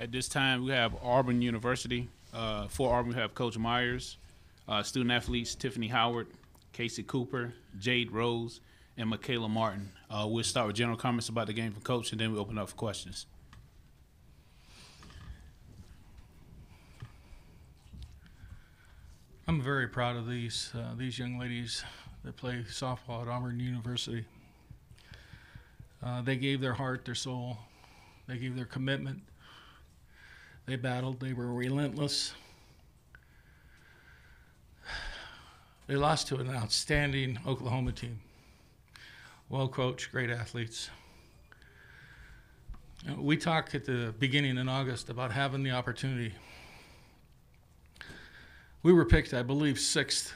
At this time, we have Auburn University. For Auburn, we have Coach Myers, student athletes Tiffany Howard, Casey Cooper, Jade Rose, and Michaela Martin. We'll start with general comments about the game from Coach, and then we'll open up for questions. I'm very proud of these young ladies that play softball at Auburn University. They gave their heart, their soul. They gave their commitment. They battled. They were relentless. They lost to an outstanding Oklahoma team. Well coached, great athletes. We talked at the beginning in August about having the opportunity. We were picked, I believe, 6th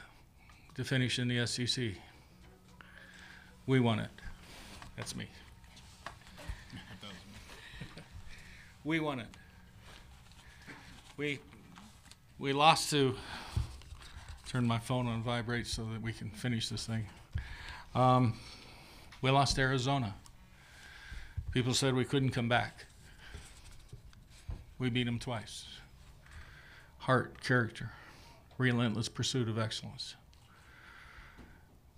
to finish in the SEC. We won it. That's me. We won it. We lost to, turn my phone on vibrate so that we can finish this thing. We lost to Arizona. People said we couldn't come back. We beat them twice. Heart, character, relentless pursuit of excellence.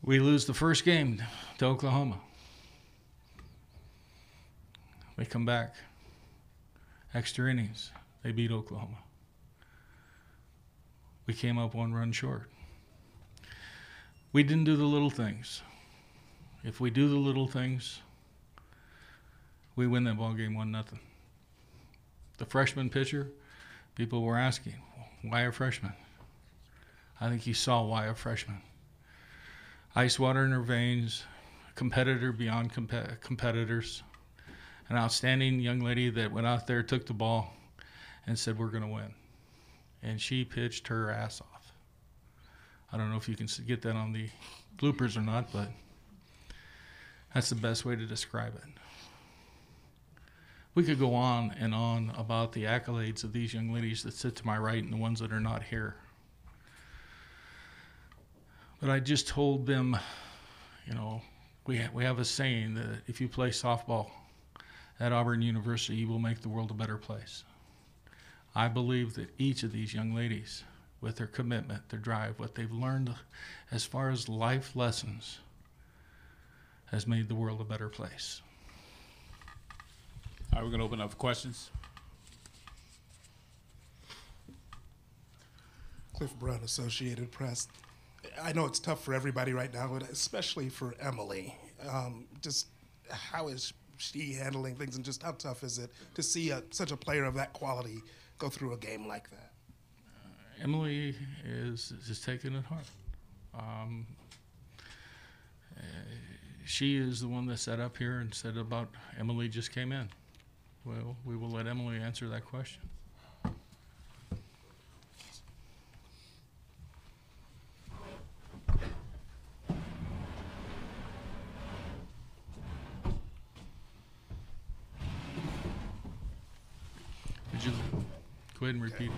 We lose the first game to Oklahoma. They come back. Extra innings. They beat Oklahoma. We came up 1 run short. We didn't do the little things. If we do the little things, we win that ball game 1-0. The freshman pitcher, people were asking, why a freshman? I think you saw why a freshman. Ice water in her veins, competitor beyond competitors, an outstanding young lady that went out there, took the ball, and said, we're going to win. And she pitched her ass off. I don't know if you can get that on the bloopers or not, but that's the best way to describe it. We could go on and on about the accolades of these young ladies that sit to my right and the ones that are not here. But I just told them, you know, we have a saying that if you play softball at Auburn University, you will make the world a better place. I believe that each of these young ladies, with their commitment, their drive, what they've learned as far as life lessons, has made the world a better place. All right, we're going to open up for questions. Cliff Brown, Associated Press. I know it's tough for everybody right now, but especially for Emily. Just how is she handling things, and just how tough is it to see such a player of that quality go through a game like that? Emily is just taking it hard. She is the one that sat up here and said about Emily just came in. Well, we will let Emily answer that question. Would you go ahead and repeat it?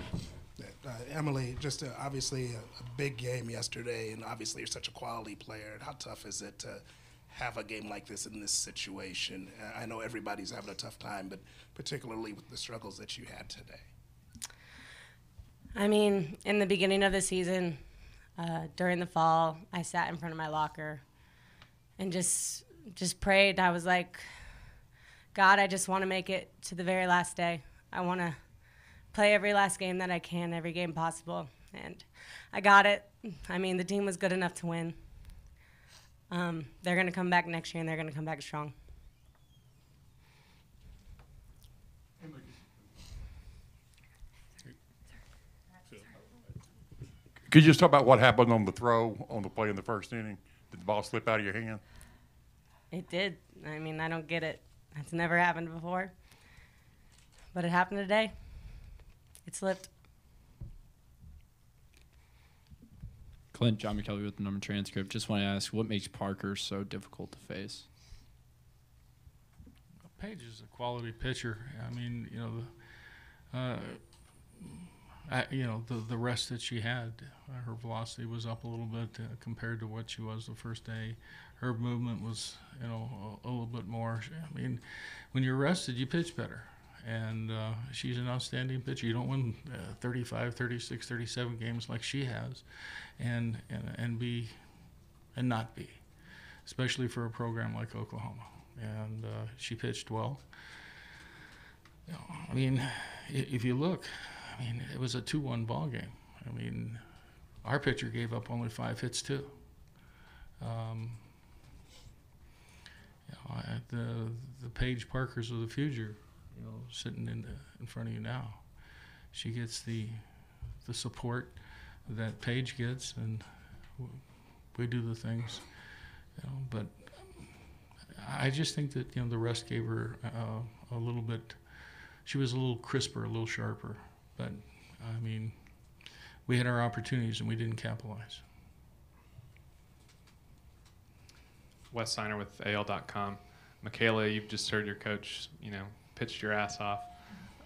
Emily, just obviously a big game yesterday, and obviously you're such a quality player. How tough is it to have a game like this in this situation? I know everybody's having a tough time, but particularly with the struggles that you had today. I mean, in the beginning of the season, during the fall, I sat in front of my locker and just prayed. I was like, God, I just want to make it to the very last day. I want to play every last game that I can, every game possible. And I got it. I mean, the team was good enough to win. They're going to come back next year, and they're going to come back strong. Could you just talk about what happened on the throw on the play in the first inning? Did the ball slip out of your hand? It did. I mean, I don't get it. That's never happened before. But it happened today. It slipped. Clint, John McKelvey with the Number Transcript. Just want to ask, what makes Parker so difficult to face? Paige is a quality pitcher. I mean, the rest that she had, her velocity was up a little bit compared to what she was the first day. Her movement was, a little bit more. I mean, when you're rested, you pitch better. And she's an outstanding pitcher. You don't win 35, 36, 37 games like she has and not be, especially for a program like Oklahoma. And she pitched well. You know, I mean, if you look, I mean, it was a 2-1 ball game. I mean, our pitcher gave up only 5 hits too. The Paige Parkers of the future, you know, sitting in front of you now. She gets the support that Paige gets, and we do the things, you know. But I just think that, you know, the rest gave her a little bit. She was a little crisper, a little sharper. But I mean, we had our opportunities and we didn't capitalize. Wes Steiner with AL.com. Michaela, you've just heard your coach, you know, pitched your ass off.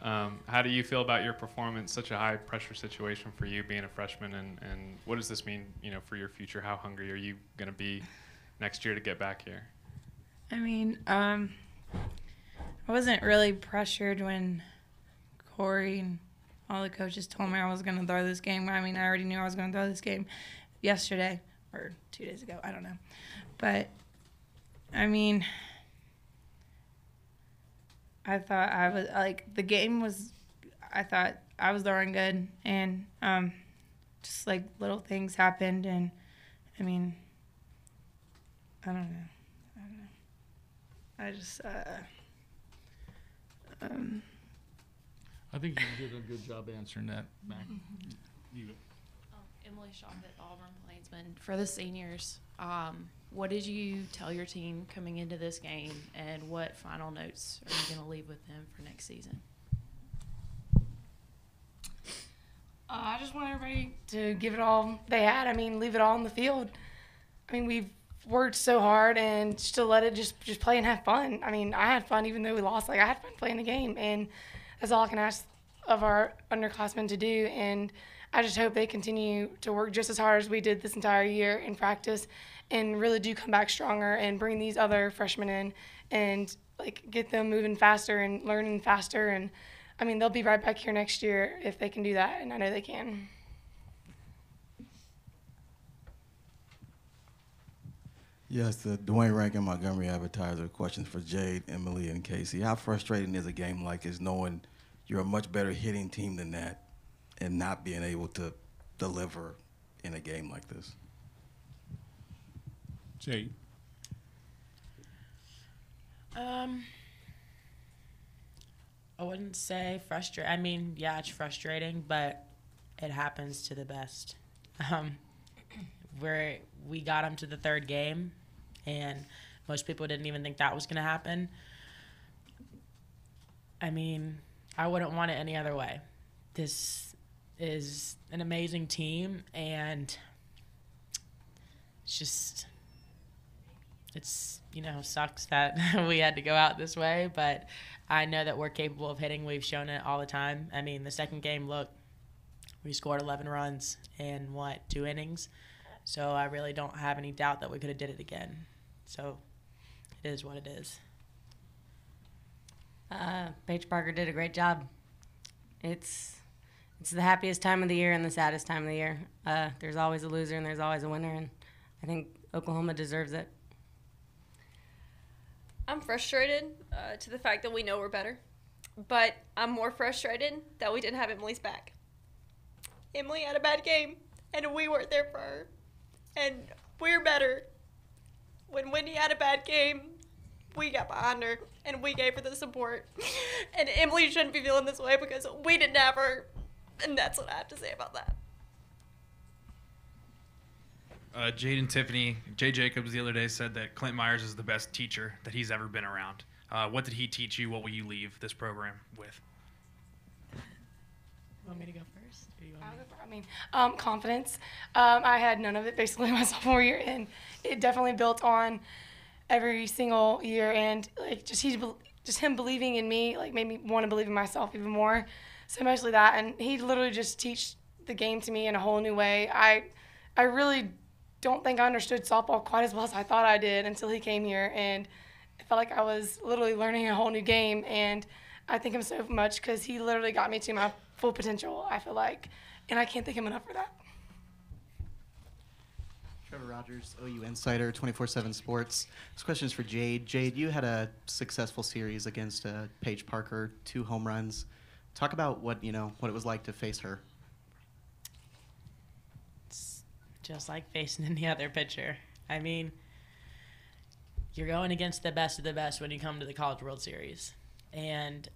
How do you feel about your performance? Such a high pressure situation for you being a freshman, and what does this mean, you know, for your future? How hungry are you going to be next year to get back here? I mean, I wasn't really pressured when Corey and all the coaches told me I was going to throw this game. I mean, I already knew I was going to throw this game yesterday or 2 days ago. I don't know. But, I mean, I thought I was, like, the game was, I thought I was throwing good. And just, like, little things happened. And, I mean, I don't know. I just, I think you did a good job answering that, Mac. Emily Shaw at Auburn-Plainsman. For the seniors, what did you tell your team coming into this game, and what final notes are you going to leave with them for next season? I just want everybody to give it all they had. I mean, leave it all on the field. I mean, we've worked so hard, and just to let it just play and have fun. I mean, I had fun even though we lost. Like, I had fun playing the game, and that's all I can ask of our underclassmen to do. And I just hope they continue to work just as hard as we did this entire year in practice, and really do come back stronger and bring these other freshmen in and, like, get them moving faster and learning faster. And I mean, they'll be right back here next year if they can do that, and I know they can. Yes, the Dwayne Rankin Montgomery Advertiser. Questions for Jade, Emily, and Casey. How frustrating is a game like this, knowing you're a much better hitting team than that, and not being able to deliver in a game like this? Jade. I wouldn't say frustrating. I mean, yeah, it's frustrating, but it happens to the best. We got them to the third game, and most people didn't even think that was going to happen. I mean, I wouldn't want it any other way. This is an amazing team, and it's sucks that we had to go out this way, but I know that we're capable of hitting. We've shown it all the time. I mean, the second game, look, we scored 11 runs in, 2 innings? So I really don't have any doubt that we could have did it again. So it is what it is. Paige Parker did a great job. It's the happiest time of the year and the saddest time of the year. There's always a loser and there's always a winner, and I think Oklahoma deserves it. I'm frustrated to the fact that we know we're better, but I'm more frustrated that we didn't have Emily's back. Emily had a bad game, and we weren't there for her, and we're better. When Wendy had a bad game, we got behind her, and we gave her the support, and Emily shouldn't be feeling this way because we didn't have her, and that's what I have to say about that. Jade and Tiffany, Jay Jacobs the other day said that Clint Myers is the best teacher that he's ever been around. What did he teach you? What will you leave this program with? Want me to go first? Or you want me? Confidence. I had none of it basically my sophomore year, and it definitely built on every single year. And like just him believing in me, like made me want to believe in myself even more. So mostly that, and he literally just teach the game to me in a whole new way. I really don't think I understood softball quite as well as I thought I did until he came here, and I felt like I was literally learning a whole new game. And I thank him so much because he literally got me to my full potential, I feel like. And I can't thank him enough for that. Trevor Rogers, OU Insider, 24/7 Sports. This question is for Jade. Jade, you had a successful series against Paige Parker, 2 home runs. Talk about what it was like to face her. It's just like facing any other pitcher. I mean, you're going against the best of the best when you come to the College World Series. And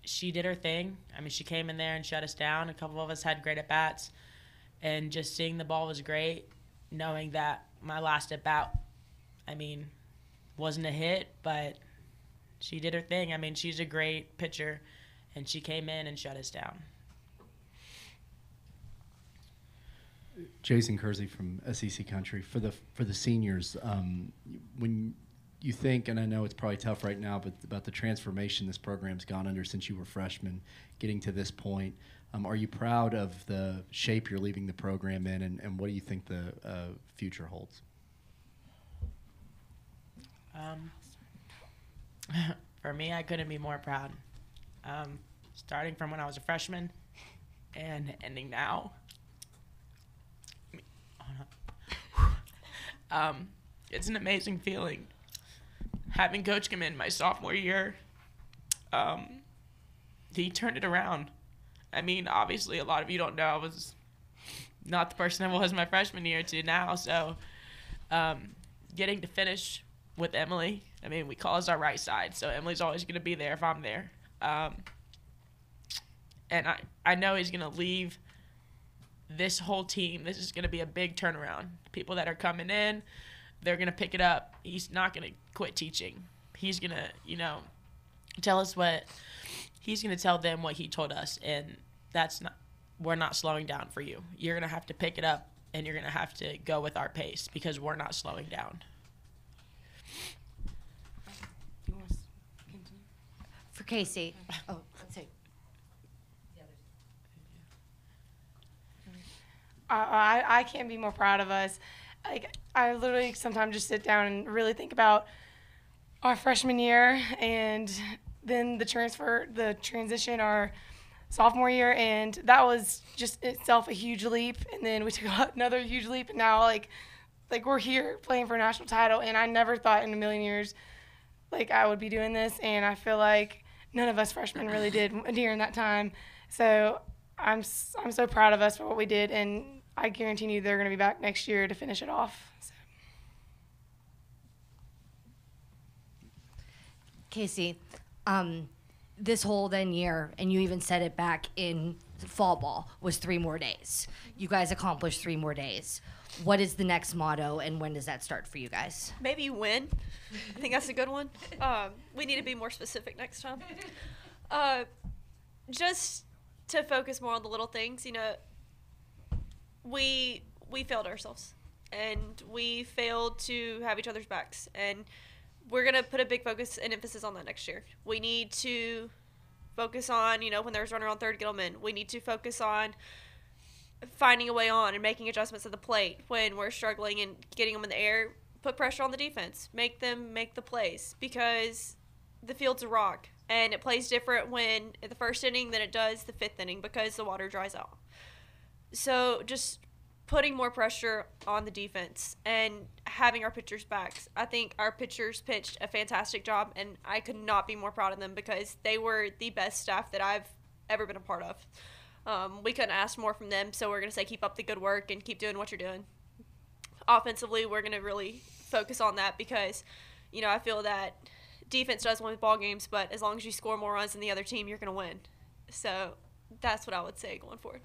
she did her thing. I mean, she came in there and shut us down. A couple of us had great at-bats. And just seeing the ball was great, knowing that my last at-bat, I mean, wasn't a hit, but she did her thing. I mean, she's a great pitcher, and she came in and shut us down. Jason Kersey from SEC Country. For the seniors, when you think, and I know it's probably tough right now, but about the transformation this program's gone under since you were freshmen, getting to this point, are you proud of the shape you're leaving the program in, and what do you think the future holds? For me, I couldn't be more proud. Starting from when I was a freshman and ending now. It's an amazing feeling. Having Coach come in my sophomore year, he turned it around. I mean, obviously, a lot of you don't know I was not the person I was my freshman year to now. So getting to finish with Emily, I mean, we call us our right side. So Emily's always going to be there if I'm there. And I know he's going to leave this whole team. This is going to be a big turnaround. People that are coming in, they're going to pick it up. He's not going to quit teaching. He's going to, tell us he's going to tell them what he told us. And we're not slowing down for you. You're going to have to pick it up, and you're going to have to go with our pace because we're not slowing down. For Casey. Oh, let's see. I can't be more proud of us. Like, I literally sometimes just sit down and really think about our freshman year and then the transition our sophomore year, and that was just itself a huge leap. And then we took another huge leap, and now like we're here playing for a national title. And I never thought in a million years I would be doing this, and I feel like none of us freshmen really did during that time. So I'm so proud of us for what we did, and I guarantee you they're going to be back next year to finish it off. So. Casey, this whole then year, and you even said it back in fall ball, was 3 more days. You guys accomplished 3 more days. What is the next motto, and when does that start for you guys? Maybe win. I think that's a good one. We need to be more specific next time. Just to focus more on the little things, we failed ourselves, and we failed to have each other's backs, and we're going to put a big focus and emphasis on that next year. We need to focus on, when there's runner on third, get them in. We need to focus on finding a way on and making adjustments at the plate when we're struggling and getting them in the air. Put pressure on the defense. Make them make the plays, because the field's a rock, and it plays different when in the first inning than it does the 5th inning because the water dries out. So just putting more pressure on the defense and having our pitchers' backs. I think our pitchers pitched a fantastic job, and I could not be more proud of them because they were the best staff that I've ever been a part of. We couldn't ask more from them, so we're going to say keep up the good work and keep doing what you're doing. Offensively, we're going to really focus on that because, I feel that defense does win ball games, but as long as you score more runs than the other team, you're going to win. So that's what I would say going forward.